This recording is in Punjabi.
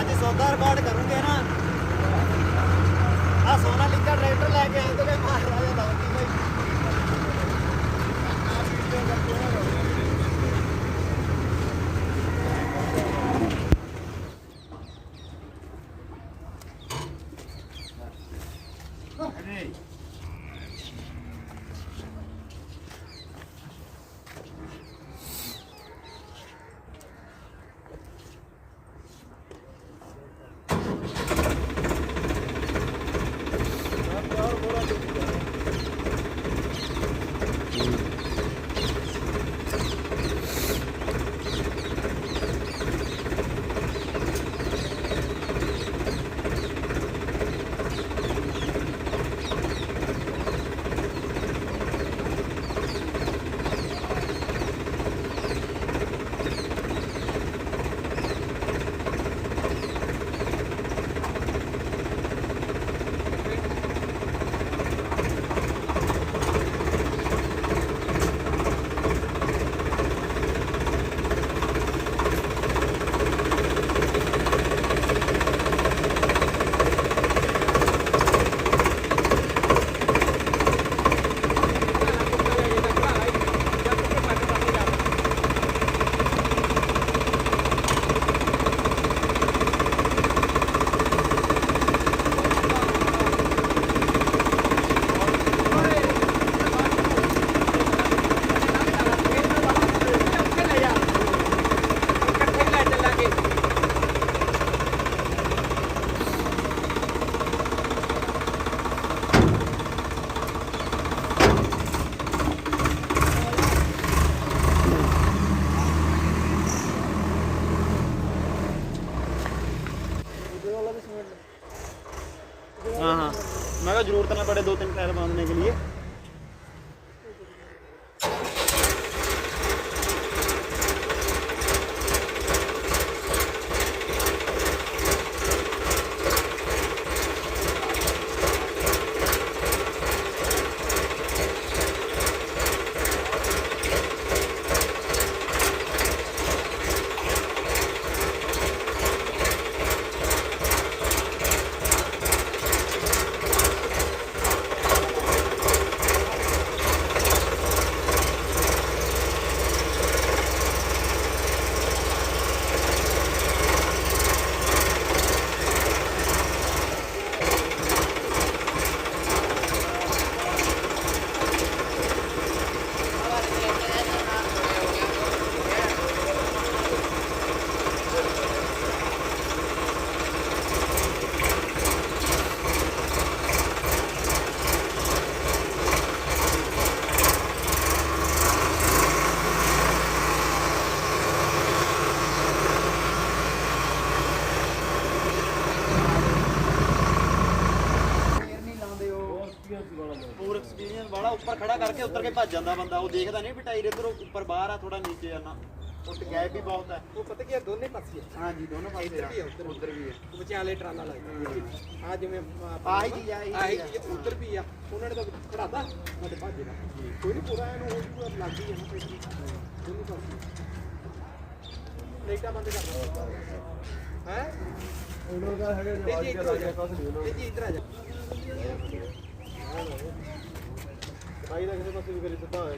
ਅੱਜ ਸੌਦਾ ਰਿਕਾਰਡ ਕਰੂੰਗੇ ਨਾ ਆ ਸੋਨਾ ਲਿਖਾ ਟਰੈਕਟਰ ਲੈ ਕੇ ਆਏ ਤੇ ਮਾਰ ਰਾਜਾ ਲਾਉਂਦੀ ਬਾਈ हाँ हाँ मैं कहा जरूरत ना पड़े 2-3 टायर बांधने के लिए ਹੋਰ ਐਕਸਪੀਰੀਅੰਸ ਵਾਲਾ ਉੱਪਰ ਖੜਾ ਕਰਕੇ ਉੱਤਰ ਕੇ ਭੱਜ ਜਾਂਦਾ ਬੰਦਾ ਉਹ ਦੇਖਦਾ ਨਹੀਂ ਵੀ ਟਾਇਰ ਇਧਰ ਉੱਪਰ ਬਾਹਰ ਆ ਥੋੜਾ ਨੀਚੇ ਆਣਾ ਉੱਟ ਗੈਪ ਵੀ ਬਹੁਤ ਹੈ ਉਹ ਪਤਾ ਕੀ ਹੈ ਦੋਨੇ ਪਾਸੇ ਹਾਂ ਜੀ ਦੋਨੋਂ ਪਾਸੇ ਇੱਧਰ ਵੀ ਹੈ ਉੱਧਰ ਵੀ ਹੈ ਵਿਚਾਲੇ ਟਰਾਲਾ ਲੱਗਦਾ ਆ ਜਿਵੇਂ ਆਹੀ ਚੀਜ਼ ਆਹੀ ਚੀਜ਼ ਉੱਧਰ ਵੀ ਆ ਉਹਨਾਂ ਨੇ ਤਾਂ ਖੜਾਤਾ ਮੈਂ ਭੱਜਦਾ ਕੋਈ ਨਹੀਂ ਪੂਰਾ ਇਹਨੂੰ ਹੋ ਜੂਗਾ ਲੱਗ ਹੀ ਜਾਣਾ ਪੇਟੀ ਦੋਨੋਂ ਪਾਸੇ ਲਾਈਟਾਂ ਬੰਦ ਕਰ ਦੋ ਹੈ ਉਹਨਾਂ ਦਾ ਹੈਗਾ ਜਵਾਬ ਜੀ ਇੱਧਰ ਆ ਜਾ ਭਾਈ ਦਾ ਕਿਸੇ ਪਾਸੇ ਵੀ ਕਰੀ ਸਿੱਧਾ ਹੋਇਆ